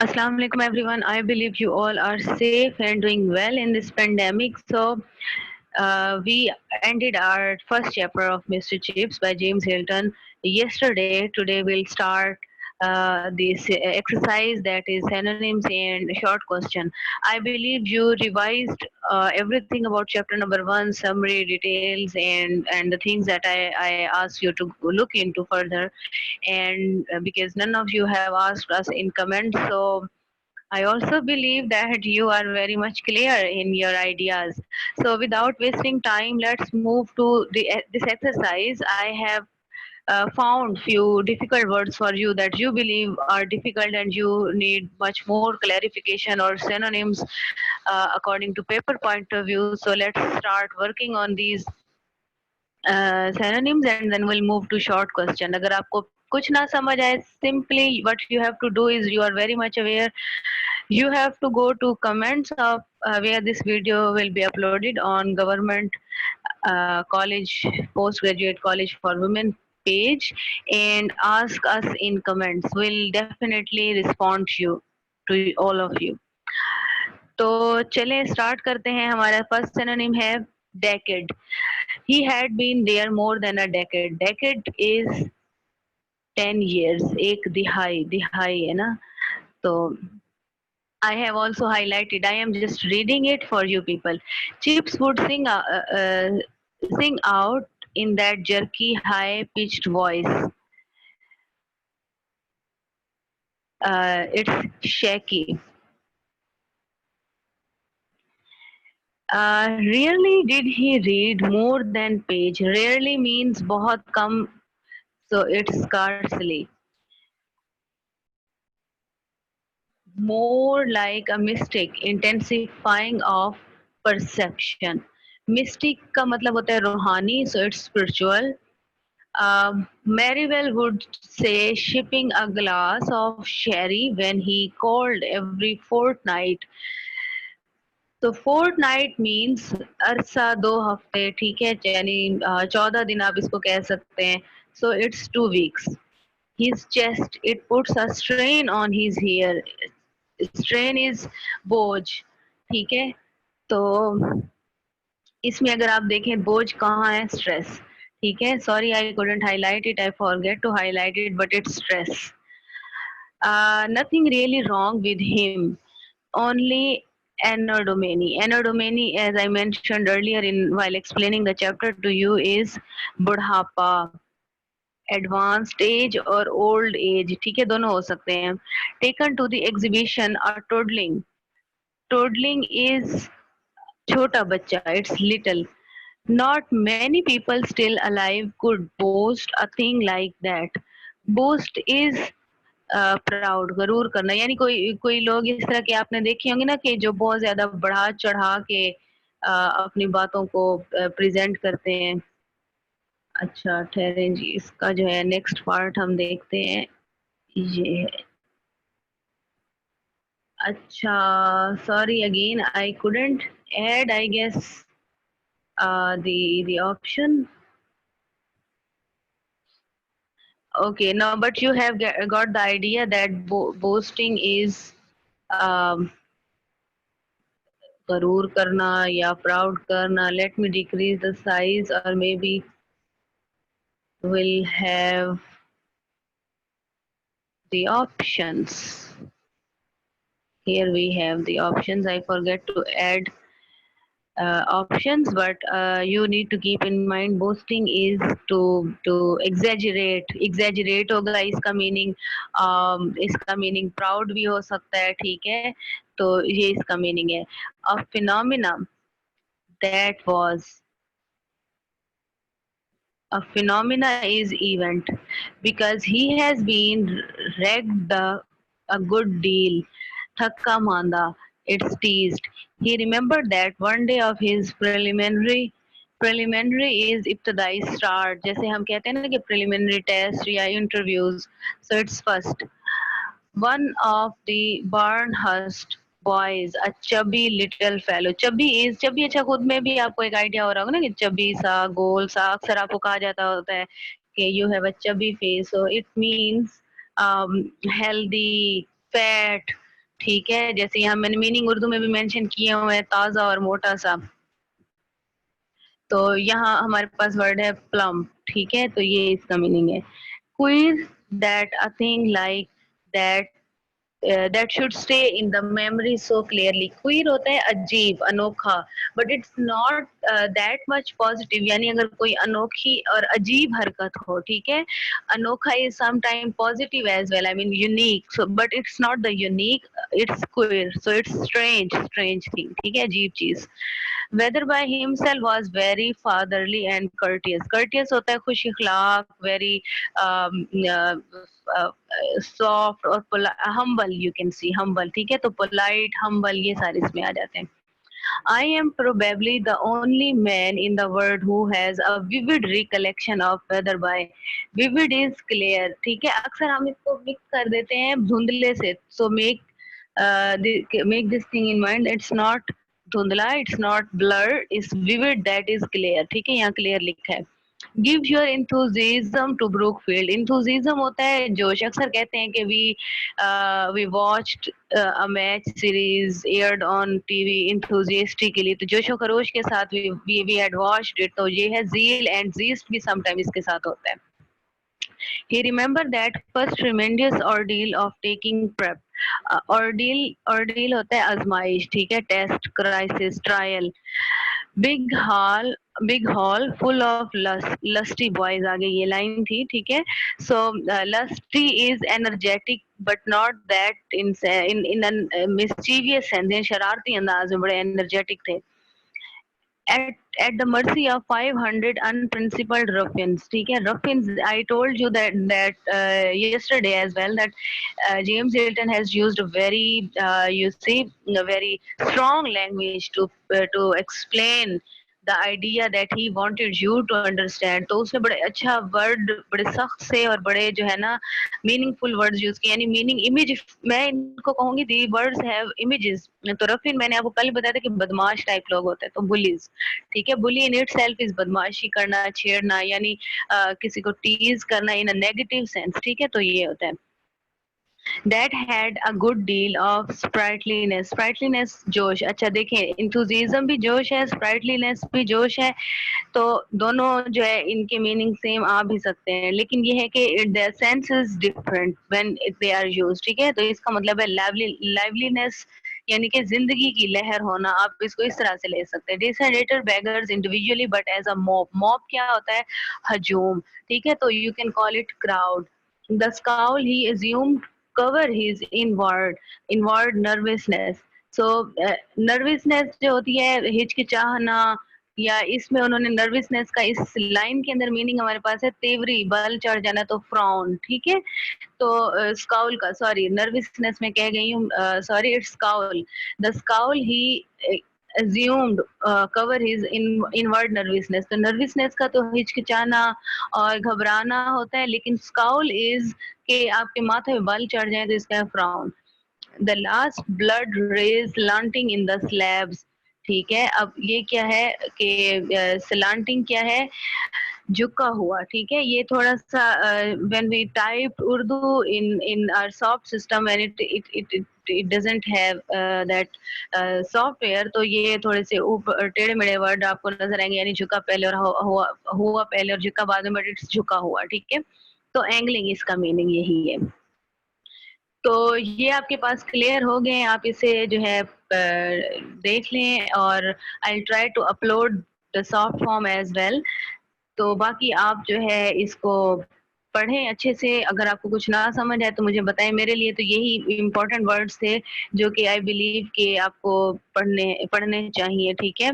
Assalamu alaikum everyone. I believe you all are safe and doing well in this pandemic. We ended our first chapter of Mr. Chips by James Hilton yesterday. Today we'll start this exercise that is synonyms and short question. I believe you revised everything about chapter number one, summary details, and the things that I asked you to look into further. And because none of you have asked us in comments, so I also believe that you are very much clear in your ideas. So, without wasting time, let's move to this exercise. I have found few difficult words for you that you believe are difficult and you need much more clarification or synonyms according to paper point of view. So, let's start working on these synonyms and then we'll move to short question. अगर आपको कुछ ना समझ आए, simply what you have to do is you are very much aware. You have to go to comments of where this video will be uploaded on government college, postgraduate college for women page, and ask us in comments. We'll definitely respond to all of you. तो चलें start करते हैं. हमारा first synonym है decade. He had been there more than a decade. Decade is 10 years. एक दिहाई दिहाई है ना. तो I have also highlighted. I am just reading it for you people. Chips would sing out in that jerky, high-pitched voice. It's shaky. Rarely did he read more than page. Rarely means बहुत कम, so it's scarcely. More like a mystic, intensifying of perception. Mystic का मतलब होता है रूहानी, so it's spiritual. Marivelle would say shipping a glass of sherry when he called every fortnight. तो fortnight means अरसा 2 हफ्ते. ठीक है, यानी 14 दिन आप इसको कह सकते हैं. So it's 2 weeks. His chest, it puts a strain on his hair. Strain is बोझ. ठीक है, तो इसमें अगर आप देखें बोझ कहाँ है, स्ट्रेस. ठीक है, sorry I couldn't highlight it, I forget to highlight it, but it's stress. Nothing really wrong with him, only anhedonia. Anhedonia, as I mentioned earlier in while explaining the chapter to you, is बुढ़ापा, advanced age or old age. ठीक है, दोनों हो सकते हैं. Taken to the exhibition, a toddling. Toddling is छोटा बच्चा, it's little. Not many people still alive could boast a thing like that. Boast is proud, गरूर करना. यानी कोई कोई लोग इस तरह के आपने देखे होंगे ना कि जो बहुत ज्यादा बढ़ा चढ़ा के अपनी बातों को प्रेजेंट करते हैं. अच्छा ठहरें जी, इसका जो है नेक्स्ट पार्ट हम देखते हैं. ये है. अच्छा, sorry again I couldn't add I guess the option. Okay, now but you have got the idea that boasting is um, गरूर करना या प्राउड करना. Let me decrease the size or maybe we'll have the options. Here we have the options. I forget to add options, but you need to keep in mind boasting is to exaggerate. Exaggerate होगा इसका meaning. इसका meaning proud भी हो सकता है. ठीक है, तो ये इसका meaning है. A phenomena that was. A phenomena is event because he has been ragged a good deal. Thakka manda, it's teased. He remembered that one day of his preliminary is ibtidai start. जैसे हम कहते हैं ना कि preliminary test या interviews. So it's first. One of the Barnhurst boys, a chubby little fellow. Chubby अच्छा खुद में भी आपको एक आइडिया हो रहा होगा ना कि chubby सा, गोल सा. अक्सर आपको कहा जाता होता है कि you have a chubby face. So it means healthy, fat. ठीक है, जैसे यहाँ मैंने मीनिंग उर्दू में भी मेंशन किए हुए हैं, ताज़ा और मोटा सा। तो यहाँ हमारे पास वर्ड है प्लम, ठीक है, तो ये इसका मीनिंग है। Queer, that a thing like that that should stay in the memory so clearly. queer होता है अजीब, अनोखा, but it's not that much positive. यानी अगर कोई अनोखी और अजीब हरकत हो, ठीक है, अनोखा is sometime positive as well, I mean unique, so but it's not the unique, it's queer, so it's strange thing, ठीक है, अजीब चीज। whether by himself was very fatherly and courteous. courteous होता है खुश इखलाक, very um, uh, uh, soft और humble, you can see humble, ठीक है, तो polite, humble ये सारे इसमें आ जाते हैं। I am probably the only man in the world who has a vivid recollection of weather by vivid is clear, ठीक है, अक्सर हम इसको मिक्स कर देते हैं धुंधले से, so make this thing in mind, it's not धुंधला, it's not blur, it's vivid, that is clear, ठीक है, यहाँ clear लिखा है। Give your enthusiasm to Brookfield. Enthusiasm होता है जोश। अक्सर कहते हैं कि we watched a match series aired on TV enthusiastically. तो जोशो खरोश के साथ we had watched it. तो ये है zeal and zest भी sometimes इसके साथ होता है। He remembered that first tremendous ordeal of taking prep. ordeal होता है आजमाइश, ठीक है, test, crisis, trial. Big hall full of lusty boys, आगे ये लाइन थी, ठीक है। So lusty is energetic but not that in mischievous sense, शरारती अंदाज में बड़े एनर्जेटिक थे। at the mercy of 500 unprincipled ruffians, ठीक है, ruffians, I told you that yesterday as well, that James Hilton has used a very you see a very strong language to explain the idea that he wanted you to understand. तो उसने बड़े अच्छा word, बड़े सख्त से और बड़े जो है ना मीनिंगफुल वर्ड्स यूज किए, यानी मीनिंग इमेज, मैं इनको कहूंगी दी वर्ड्स हैव इमेजेस। तो रफीन मैंने आपको कल बताया था कि बदमाश टाइप लोग होते हैं, तो बुलीज, ठीक है, बुली इन इट सेल्फ इज बदमाशी करना, छेड़ना, यानी किसी को टीज करना इन अ नेगेटिव सेंस, ठीक है, तो ये होता है। that had a good deal of sprightliness जोश। अच्छा देखें, enthusiasm भी जोश है, sprightliness भी जोश है, तो दोनों जो है इनके मीनिंग सेम आ भी सकते हैं, लेकिन ये है कि their sense is different when they are used, ठीक है, तो इसका मतलब है liveliness, यानी कि जिंदगी की लहर होना, आप इसको इस तरह से ले सकते हैं। Desolator beggars individually but as a mob क्या होता है, हजूम, ठीक है, तो you can call it crowd। The scowl he assumed cover his inward nervousness. So nervousness जो होती है हिचकिचाहना, या इसमें उन्होंने नर्वसनेस का इस लाइन के अंदर मीनिंग हमारे पास है तेवरी, बल चढ़ जाना, तो फ्राउन, ठीक है, तो स्काउल का, सॉरी नर्वसनेस में कह गई हूँ, sorry it's scowl. The scowl he assumed cover his inward nervousness, तो nervousness का तो हिचकिचाना और घबराना होता है, लेकिन स्काउल इज के आपके माथे में बल चढ़ जाए तो इसका frown. The last blood rays slanting in the slabs, ठीक है, अब ये क्या है कि स्लांटिंग क्या है, झुका हुआ, ठीक है, ये थोड़ा सा when we type Urdu in our soft system when it doesn't have that software, तो ये थोड़े से ऊपर टेढ़े मेढ़े वर्ड आपको नजर आएंगे, यानी झुका पहले और हुआ पहले और झुका बाद में, बट इट्स झुका हुआ, ठीक है, तो एंगलिंग इसका मीनिंग यही है। तो ये आपके पास क्लियर हो गए, आप इसे जो है देख लें, और I try to upload the soft form as well. तो बाकी आप जो है इसको पढ़ें अच्छे से, अगर आपको कुछ ना समझ आए तो मुझे बताएं, मेरे लिए तो यही इम्पोर्टेंट वर्ड्स थे जो कि आई बिलीव कि आपको पढ़ने चाहिए, ठीक है।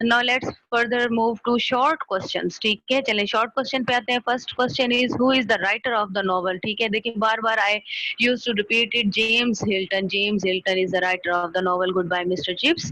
Now let's further move to short questions, ठीक है, चलें शॉर्ट क्वेश्चन पे आते हैं। First question is who is the writer of the novel, ठीक है, देखिए बार बार I use to repeat it, James Hilton is the writer of the novel goodbye Mr Chips.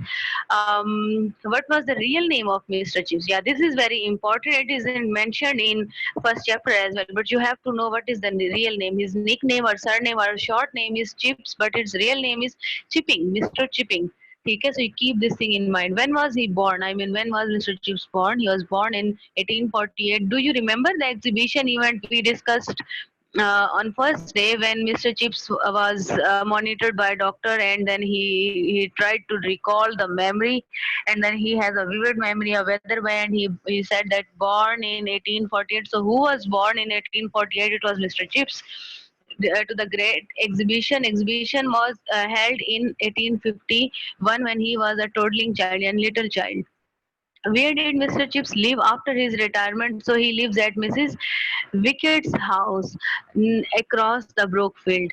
what was the real name of Mr. Chips? Yeah, this is very important, it isn't mentioned in first chapter as well, but you have to know what is the real name. His nickname or surname or short name is Chips, but his real name is Chipping, Mr. Chipping, ठीक है, so you keep this thing in mind. When was he born? I mean, when was Mr. Chips born? He was born in 1848. Do you remember the exhibition event we discussed on first day when Mr. Chips was monitored by a doctor, and then he tried to recall the memory, and then he has a vivid memory of Weatherby, and he said that born in 1848. So who was born in 1848? It was Mr. Chips. To the great exhibition. Exhibition was held in 1851 when he was a toddling child and little child. Where did Mr. Chips live after his retirement? So he lives at Mrs. Wickett's house across the Brookfield.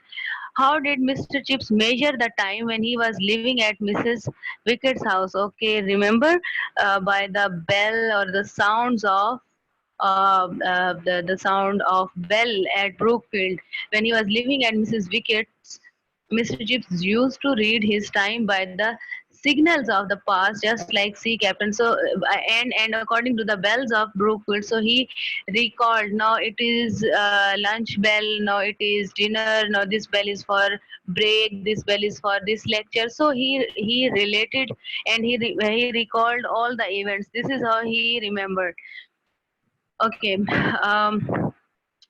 How did Mr. Chips measure the time when he was living at Mrs. Wickett's house? Okay, remember by the bell or the sounds of the sound of bell at Brookfield. When he was living at Mrs. Wickett's, Mr. Chips used to read his time by the signals of the past, just like sea captain. So and according to the bells of Brookfield, so he recalled. Now it is lunch bell. Now it is dinner. Now this bell is for break. This bell is for this lecture. So he related, and he recalled all the events. This is how he remembered. Okay.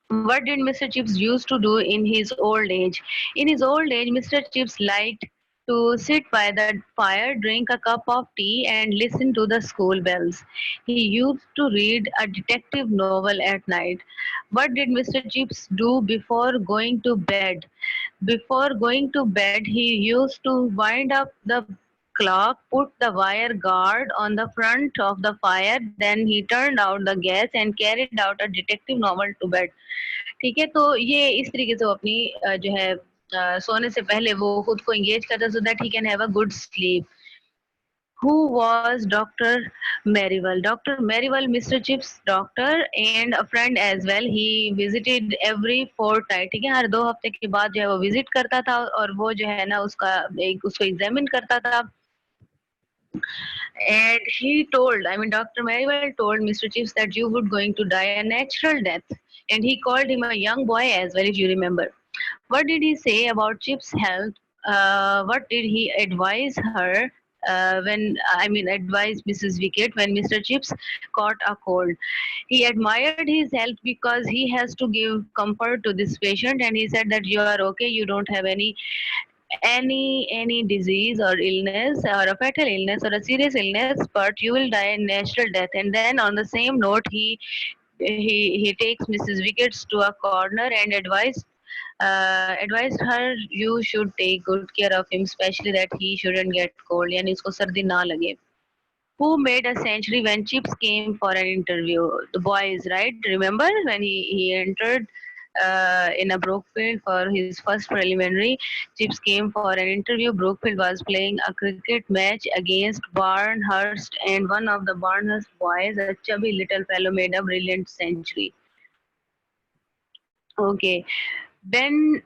What did Mr. Chips used to do in his old age? In his old age, Mr. Chips liked to sit by the fire, drink a cup of tea, and listen to the school bells. He used to read a detective novel at night. What did Mr. Chips do before going to bed? Before going to bed, he used to wind up the clock, put the wire guard on the front of the fire, then he turned out the gas and carried out a detective novel to bed. ठीक है, तो ये इस तरीके से वो अपनी जो है सोने से पहले वो खुद को एंगेज करता so that he can have a good sleep. Who was Dr. Merriwell? Dr. Merriwell, Mr. Chip's doctor and a friend as well. He visited every fortnight. ठीक है, हर 2 हफ्ते के बाद जो है वो विजिट करता था और वो जो है ना उसको एग्जामिन करता था. And he told, I mean, Dr. Merriwell told Mr. Chips that you would going to die a natural death. And he called him a young boy as well, if you remember. What did he say about Chip's health? What did he advise her advise Mrs. Wickett when Mr. Chips caught a cold? He admired his health because he has to give comfort to this patient, and he said that you are okay, you don't have any disease or illness or a fatal illness or a serious illness, but you will die a natural death. And then on the same note, he takes Mrs. Wickets to a corner and advised her you should take good care of him, especially that he shouldn't get cold, यानी इसको सर्दी ना लगे. Who made a century when Chips came for an interview? The boys, right? Remember when he entered in a Brookfield for his first preliminary. Chips came for an interview. Brookfield was playing a cricket match against Barnhurst, and one of the Barnhurst boys, a chubby little fellow, made a brilliant century. Okay. When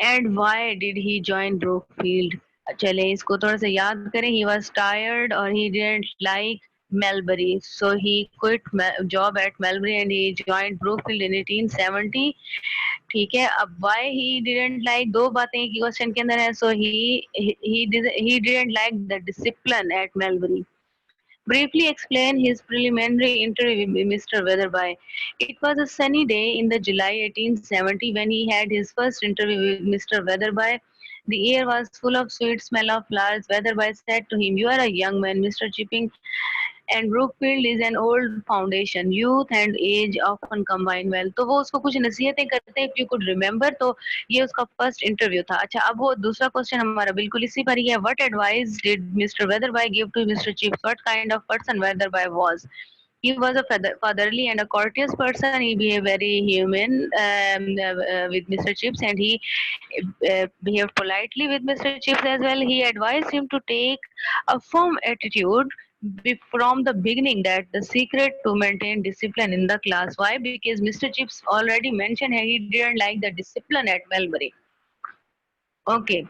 and why did he join Brookfield? चले इसको थोड़ा सा याद करें. He was tired or he didn't like Melbury, so he quit job at Melbury and he joined Brookfield in 1870. ठीक है, अब why he didn't like, दो बातें एक क्वेश्चन के अंदर है. So he didn't like the discipline at Melbury. Briefly explain his preliminary interview with Mr. Weatherby. It was a sunny day in the July 1870 when he had his first interview with Mr. Weatherby. The air was full of sweet smell of flowers. Weatherby said to him, "You are a young man, Mr. Chipping, and Brookfield is an old foundation. Youth and age often combine well." तो वो उसको कुछ नसीहतें करते हैं, if you could remember. तो ये उसका first interview था. अच्छा, अब वो दूसरा क्वेश्चन हमारा बिल्कुल इसी पर ही है. What advice did Mr. Weatherby give to Mr. Chips? What kind of person Weatherby was? He was a fatherly and a courteous person. He behaved very human with Mr. Chips, and he behaved politely with Mr. Chips as well. He advised him to take a firm attitude from the beginning, that the secret to maintain discipline in the class. Why? Because Mr. Chips already mentioned he didn't like the discipline at Melbury. Okay.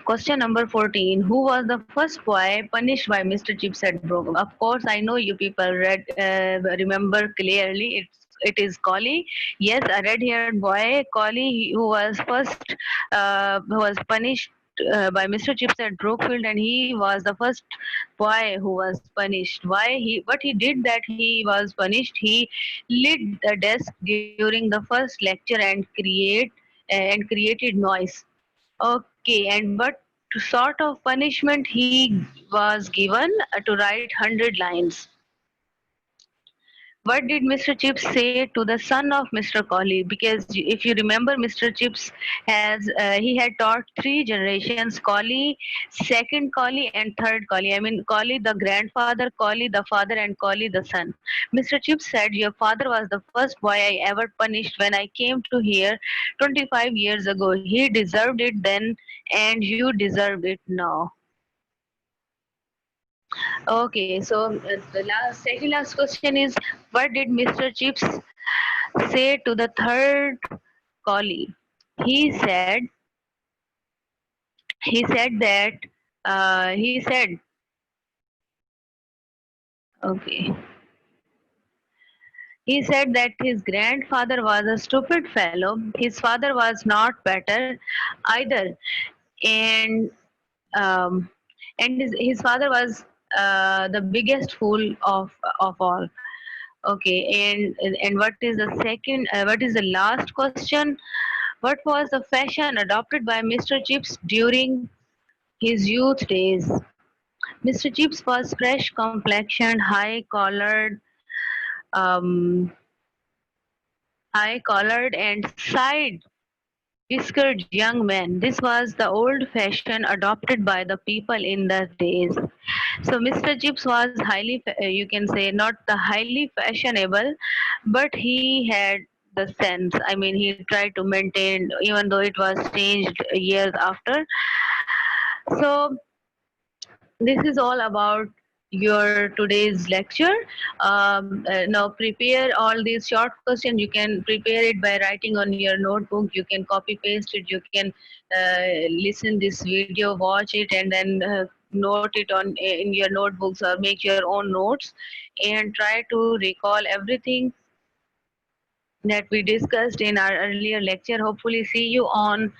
Question number 14. Who was the first boy punished by Mr. Chips at Brogan? Of course, I know you people remember clearly. It is Collie. Yes, a red-haired boy, Collie, who was punished by Mr. Chips at Brookfield, and he was the first boy who was punished. What he did that he was punished? He lit the desk during the first lecture and created noise. Okay, and what sort of punishment he was given to write 100 lines? What did Mr. Chips say to the son of Mr. Colley? Because if you remember, Mr. Chips he had taught three generations: Colley, second Colley, and third Colley. I mean, Colley the grandfather, Colley the father, and Colley the son. Mr. Chips said, "Your father was the first boy I ever punished when I came to here 25 years ago. He deserved it then, and you deserved it now." Okay, so second last question is, what did Mr. Chips say to the third collie? He said he said that he said okay. He said that his grandfather was a stupid fellow. His father was not better either, and um, his father was the biggest fool of all. Okay, and what is the second? What is the last question? What was the fashion adopted by Mr. Chips during his youth days? Mr. Chips was fresh complexioned, um, high collared and side whiskered young man. This was the old fashion adopted by the people in the days. So Mr. Chips was you can say, not the highly fashionable, but he had the sense. I mean, he tried to maintain, even though it was changed years after. So this is all about your today's lecture. Now prepare all these short questions. You can prepare it by writing on your notebook. You can copy paste it. You can listen this video, watch it, and then note it on in your notebooks or make your own notes, and try to recall everything that we discussed in our earlier lecture. Hopefully, see you on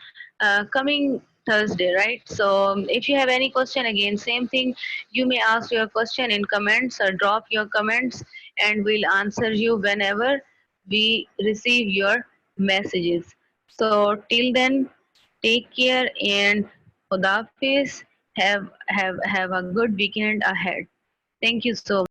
coming Thursday, right? So, if you have any question, again, same thing. You may ask your question in comments or drop your comments, and we'll answer you whenever we receive your messages. So, till then, take care and Khudafis. Have a good weekend ahead. Thank you so much.